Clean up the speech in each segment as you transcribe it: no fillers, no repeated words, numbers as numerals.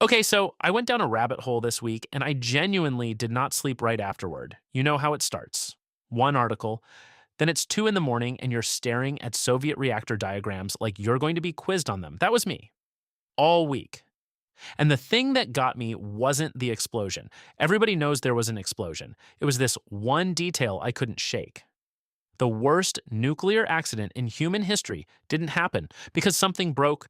Okay, so I went down a rabbit hole this week and I genuinely did not sleep right afterward. You know how it starts. One article, then it's 2 in the morning and you're staring at Soviet reactor diagrams like you're going to be quizzed on them. That was me all week. And the thing that got me wasn't the explosion. Everybody knows there was an explosion. It was this one detail I couldn't shake. The worst nuclear accident in human history didn't happen because something broke.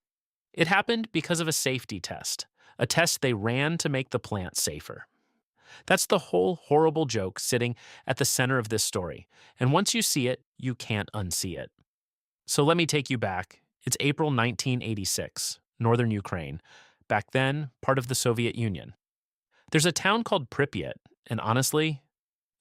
It happened because of a safety test, a test they ran to make the plant safer. That's the whole horrible joke sitting at the center of this story. And once you see it, you can't unsee it. So let me take you back. It's April 1986, northern Ukraine. Back then, part of the Soviet Union. There's a town called Pripyat, and honestly,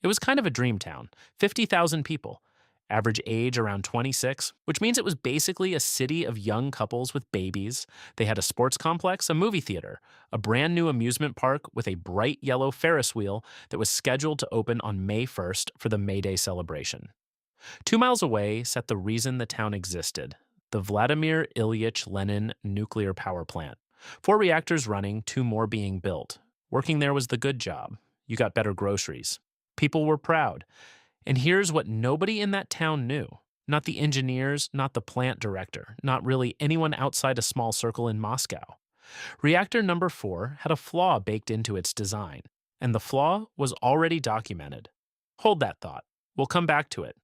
it was kind of a dream town. 50,000 people. Average age around 26, which means it was basically a city of young couples with babies. They had a sports complex, a movie theater, a brand new amusement park with a bright yellow Ferris wheel that was scheduled to open on May 1st for the May Day celebration. 2 miles away sat the reason the town existed, the Vladimir Ilyich Lenin nuclear power plant. 4 reactors running, 2 more being built. Working there was the good job. You got better groceries. People were proud. And here's what nobody in that town knew. Not the engineers, not the plant director, not really anyone outside a small circle in Moscow. Reactor number 4 had a flaw baked into its design, and the flaw was already documented. Hold that thought. We'll come back to it.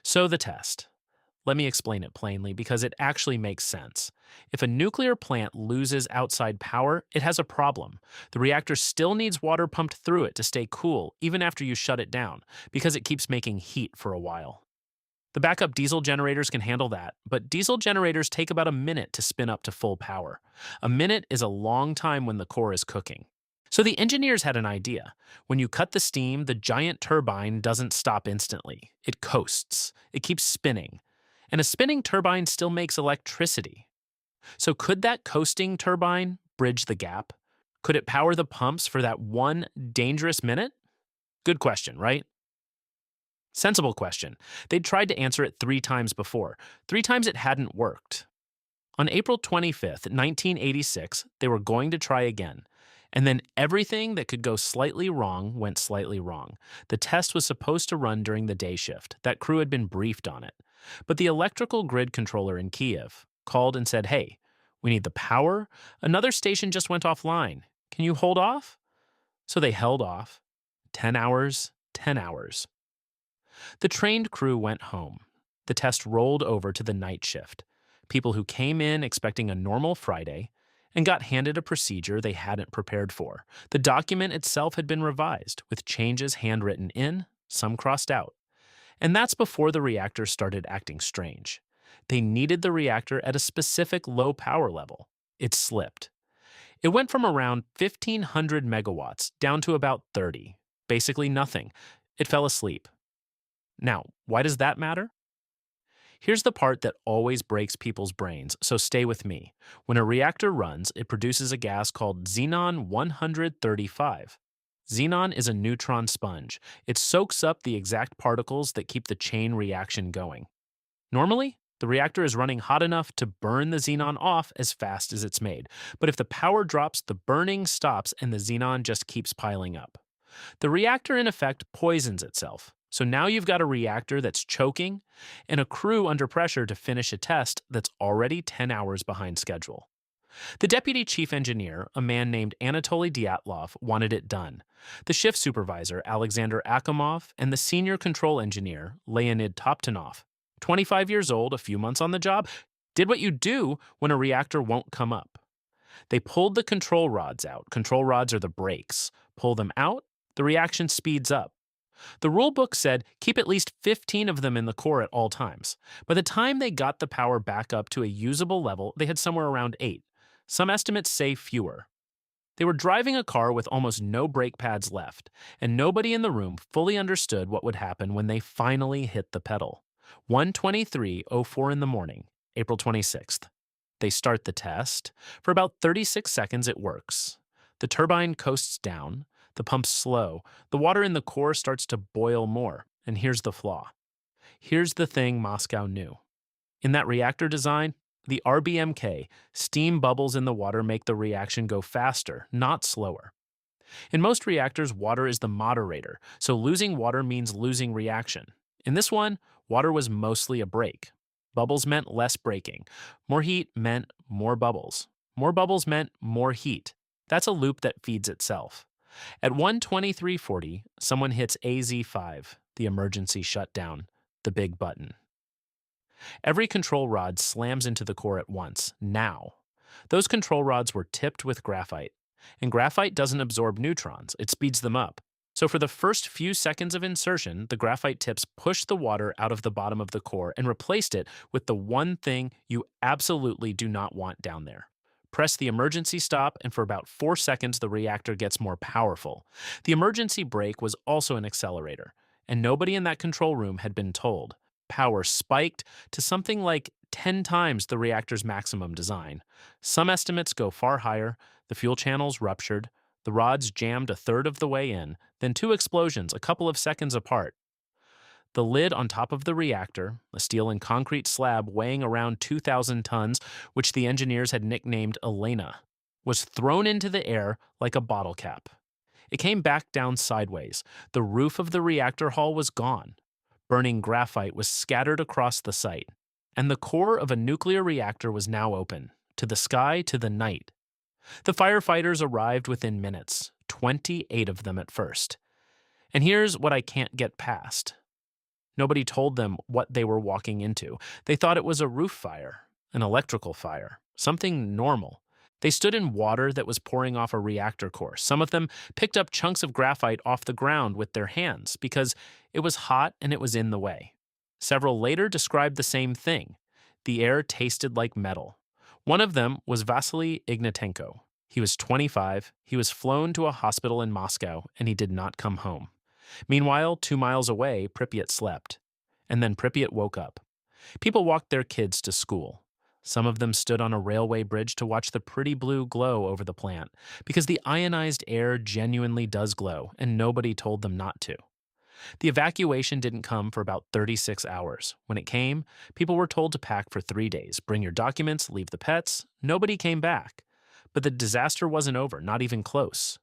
So the test. Let me explain it plainly because it actually makes sense. If a nuclear plant loses outside power, it has a problem. The reactor still needs water pumped through it to stay cool even after you shut it down because it keeps making heat for a while. The backup diesel generators can handle that, but diesel generators take about a minute to spin up to full power. A minute is a long time when the core is cooking. So the engineers had an idea. When you cut the steam, the giant turbine doesn't stop instantly. It coasts. It keeps spinning. And a spinning turbine still makes electricity. So could that coasting turbine bridge the gap? Could it power the pumps for that one dangerous minute? Good question, right? Sensible question. They'd tried to answer it 3 times before. 3 times it hadn't worked. On April 25th, 1986, they were going to try again. And then everything that could go slightly wrong went slightly wrong. The test was supposed to run during the day shift. That crew had been briefed on it. But the electrical grid controller in Kiev called and said, "Hey, we need the power. Another station just went offline. Can you hold off?" So they held off. 10 hours, 10 hours. The trained crew went home. The test rolled over to the night shift. People who came in expecting a normal Friday and got handed a procedure they hadn't prepared for. The document itself had been revised, with changes handwritten in, some crossed out. And that's before the reactor started acting strange. They needed the reactor at a specific low power level. It slipped. It went from around 1,500 megawatts down to about 30. Basically nothing. It fell asleep. Now, why does that matter? Here's the part that always breaks people's brains, so stay with me. When a reactor runs, it produces a gas called xenon 135. Xenon is a neutron sponge. It soaks up the exact particles that keep the chain reaction going. Normally, the reactor is running hot enough to burn the xenon off as fast as it's made. But if the power drops, the burning stops and the xenon just keeps piling up. The reactor, in effect, poisons itself. So now you've got a reactor that's choking and a crew under pressure to finish a test that's already 10 hours behind schedule. The deputy chief engineer, a man named Anatoly Dyatlov, wanted it done. The shift supervisor, Alexander Akimov, and the senior control engineer, Leonid Toptanov, 25 years old, a few months on the job, did what you do when a reactor won't come up. They pulled the control rods out. Control rods are the brakes. Pull them out, the reaction speeds up. The rule book said keep at least 15 of them in the core at all times. By the time they got the power back up to a usable level, they had somewhere around 8. Some estimates say fewer. They were driving a car with almost no brake pads left, and nobody in the room fully understood what would happen when they finally hit the pedal. 1:23:04 in the morning, April 26th. They start the test. For about 36 seconds, it works. The turbine coasts down. The pump's slow. The water in the core starts to boil more. And here's the flaw. Here's the thing Moscow knew. In that reactor design, The rbmk, steam bubbles in the water, make the reaction go faster, not slower. In most reactors, water is the moderator, so losing water means losing reaction. In this one, water was mostly a brake. Bubbles meant less braking. More heat meant more bubbles. More bubbles meant more heat. That's a loop that feeds itself. At 1:23:40, someone hits AZ5, the emergency shutdown, the big button. Every control rod slams into the core at once, now. Those control rods were tipped with graphite. And graphite doesn't absorb neutrons, it speeds them up. So for the first few seconds of insertion, the graphite tips pushed the water out of the bottom of the core and replaced it with the one thing you absolutely do not want down there. Press the emergency stop, and for about 4 seconds, the reactor gets more powerful. The emergency brake was also an accelerator, and nobody in that control room had been told. Power spiked to something like 10 times the reactor's maximum design. Some estimates go far higher. The fuel channels ruptured. The rods jammed a third of the way in, then 2 explosions a couple of seconds apart. The lid on top of the reactor, a steel and concrete slab weighing around 2,000 tons, which the engineers had nicknamed Elena, was thrown into the air like a bottle cap. It came back down sideways. The roof of the reactor hall was gone. Burning graphite was scattered across the site. And the core of a nuclear reactor was now open, to the sky, to the night. The firefighters arrived within minutes, 28 of them at first. And here's what I can't get past. Nobody told them what they were walking into. They thought it was a roof fire, an electrical fire, something normal. They stood in water that was pouring off a reactor core. Some of them picked up chunks of graphite off the ground with their hands because it was hot and it was in the way. Several later described the same thing. The air tasted like metal. One of them was Vasily Ignatenko. He was 25, he was flown to a hospital in Moscow, and he did not come home. Meanwhile, 2 miles away, Pripyat slept. And then Pripyat woke up. People walked their kids to school. Some of them stood on a railway bridge to watch the pretty blue glow over the plant, because the ionized air genuinely does glow, and nobody told them not to. The evacuation didn't come for about 36 hours. When it came, people were told to pack for 3 days. Bring your documents, leave the pets. Nobody came back. But the disaster wasn't over, not even close.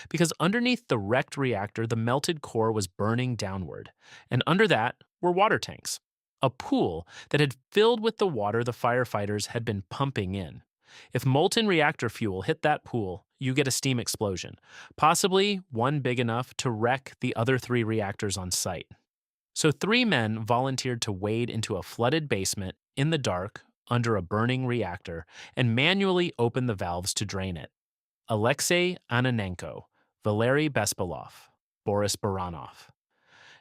Because underneath the wrecked reactor, the melted core was burning downward. And under that were water tanks. A pool that had filled with the water the firefighters had been pumping in. If molten reactor fuel hit that pool, you get a steam explosion, possibly one big enough to wreck the other 3 reactors on site. So 3 men volunteered to wade into a flooded basement in the dark under a burning reactor and manually open the valves to drain it. Alexei Ananenko, Valery Bespalov, Boris Baranov.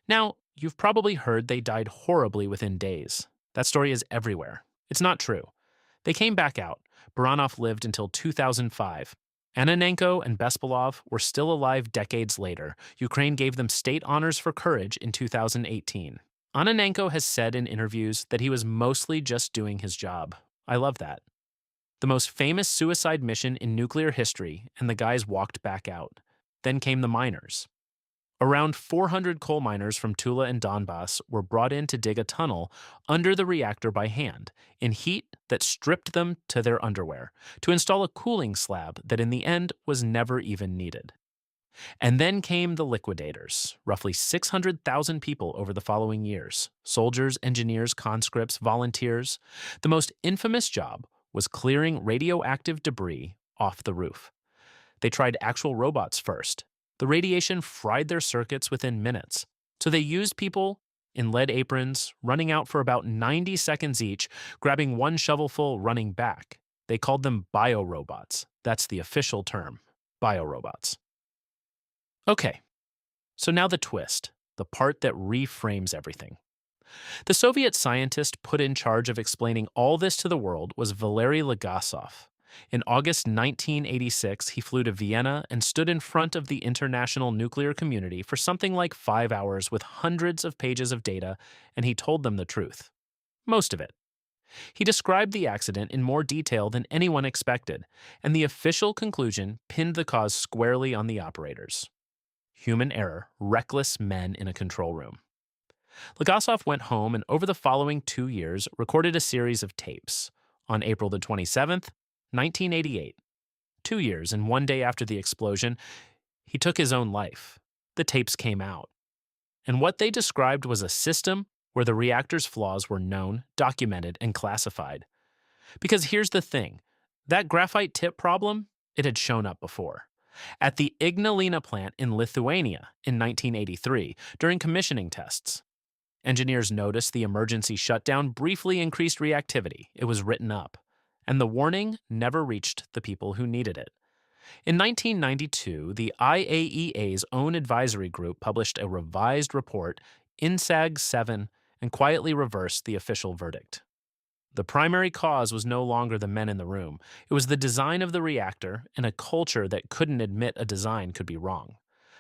Now, you've probably heard they died horribly within days. That story is everywhere. It's not true. They came back out. Baranov lived until 2005. Ananenko and Bespalov were still alive decades later. Ukraine gave them state honors for courage in 2018. Ananenko has said in interviews that he was mostly just doing his job. I love that. The most famous suicide mission in nuclear history, and the guys walked back out. Then came the miners. Around 400 coal miners from Tula and Donbass were brought in to dig a tunnel under the reactor by hand, in heat that stripped them to their underwear, to install a cooling slab that in the end was never even needed. And then came the liquidators, roughly 600,000 people over the following years, soldiers, engineers, conscripts, volunteers. The most infamous job was clearing radioactive debris off the roof. They tried actual robots first. The radiation fried their circuits within minutes, so they used people in lead aprons, running out for about 90 seconds each, grabbing one shovelful, running back. They called them biorobots. That's the official term, biorobots. Okay, so now the twist, the part that reframes everything. The Soviet scientist put in charge of explaining all this to the world was Valery Legasov. In August 1986, he flew to Vienna and stood in front of the international nuclear community for something like 5 hours with hundreds of pages of data, and he told them the truth. Most of it. He described the accident in more detail than anyone expected, and the official conclusion pinned the cause squarely on the operators. Human error, reckless men in a control room. Legasov went home and over the following 2 years recorded a series of tapes. On April the 27th, 1988, 2 years and 1 day after the explosion, he took his own life. The tapes came out. And what they described was a system where the reactor's flaws were known, documented, and classified. Because here's the thing, that graphite tip problem, it had shown up before. At the Ignalina plant in Lithuania in 1983 during commissioning tests. Engineers noticed the emergency shutdown briefly increased reactivity. It was written up. And the warning never reached the people who needed it. In 1992, the IAEA's own advisory group published a revised report, INSAG 7, and quietly reversed the official verdict. The primary cause was no longer the men in the room. It was the design of the reactor and a culture that couldn't admit a design could be wrong.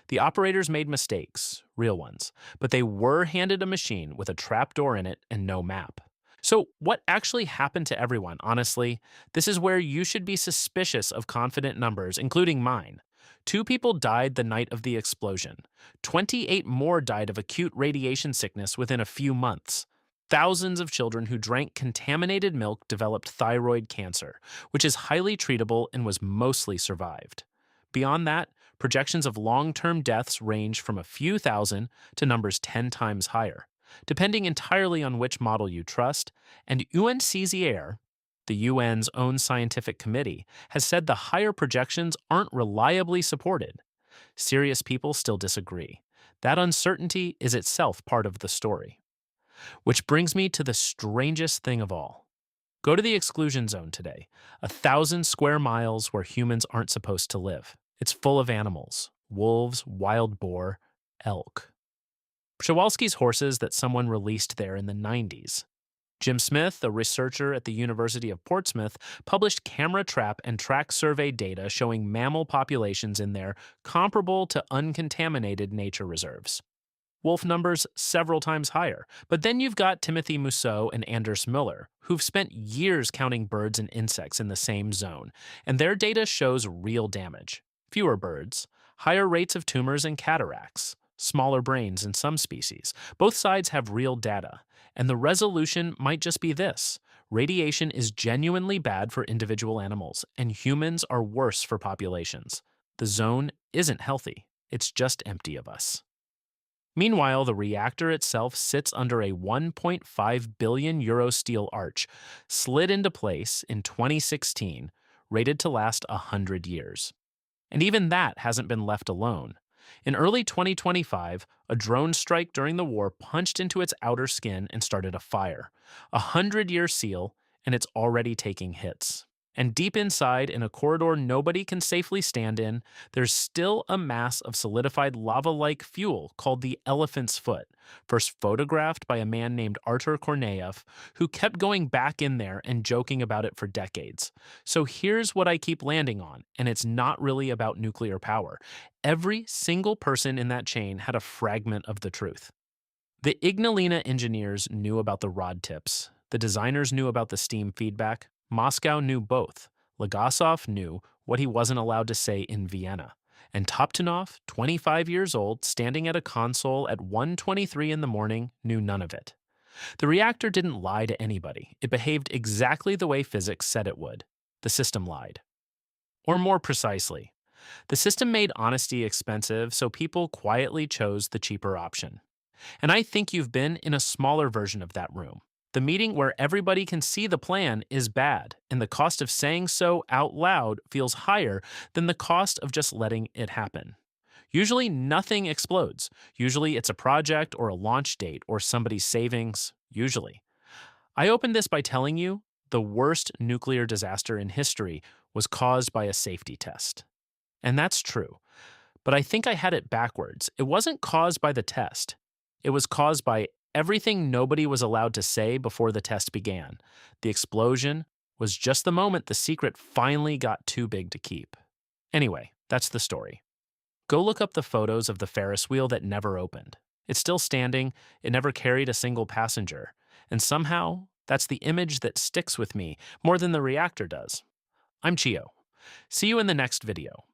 The operators made mistakes, real ones, but they were handed a machine with a trapdoor in it and no map. So, what actually happened to everyone, honestly? This is where you should be suspicious of confident numbers, including mine. 2 people died the night of the explosion. 28 more died of acute radiation sickness within a few months. Thousands of children who drank contaminated milk developed thyroid cancer, which is highly treatable and was mostly survived. Beyond that, projections of long-term deaths range from a few thousand to numbers 10 times higher, depending entirely on which model you trust, and UNCZR, the UN's own scientific committee, has said the higher projections aren't reliably supported. Serious people still disagree. That uncertainty is itself part of the story. Which brings me to the strangest thing of all. Go to the exclusion zone today, 1,000 square miles where humans aren't supposed to live. It's full of animals, wolves, wild boar, elk. Przewalski's horses that someone released there in the 90s. Jim Smith, a researcher at the University of Portsmouth, published camera trap and track survey data showing mammal populations in there comparable to uncontaminated nature reserves. Wolf numbers several times higher. But then you've got Timothy Mousseau and Anders Muller, who've spent years counting birds and insects in the same zone, and their data shows real damage. Fewer birds, higher rates of tumors and cataracts, smaller brains in some species. Both sides have real data, and the resolution might just be this. Radiation is genuinely bad for individual animals, and humans are worse for populations. The zone isn't healthy. It's just empty of us. Meanwhile, the reactor itself sits under a 1.5 billion euro steel arch, slid into place in 2016, rated to last 100 years. And even that hasn't been left alone. In early 2025, a drone strike during the war punched into its outer skin and started a fire. 100-year seal, and it's already taking hits. And deep inside, in a corridor nobody can safely stand in, there's still a mass of solidified lava-like fuel called the elephant's foot, first photographed by a man named Artur Korneyev, who kept going back in there and joking about it for decades. So here's what I keep landing on, and it's not really about nuclear power. Every single person in that chain had a fragment of the truth. The Ignalina engineers knew about the rod tips. The designers knew about the steam feedback. Moscow knew both. Legasov knew what he wasn't allowed to say in Vienna. And Toptunov, 25 years old, standing at a console at 1:23 in the morning, knew none of it. The reactor didn't lie to anybody. It behaved exactly the way physics said it would. The system lied. Or more precisely, the system made honesty expensive, so people quietly chose the cheaper option. And I think you've been in a smaller version of that room. The meeting where everybody can see the plan is bad, and the cost of saying so out loud feels higher than the cost of just letting it happen. Usually nothing explodes. Usually it's a project or a launch date or somebody's savings, usually. I opened this by telling you the worst nuclear disaster in history was caused by a safety test. And that's true. But I think I had it backwards. It wasn't caused by the test. It was caused by everything nobody was allowed to say before the test began. The explosion was just the moment the secret finally got too big to keep. Anyway, that's the story. Go look up the photos of the Ferris wheel that never opened. It's still standing, it never carried a single passenger, and somehow that's the image that sticks with me more than the reactor does. I'm Chio. See you in the next video.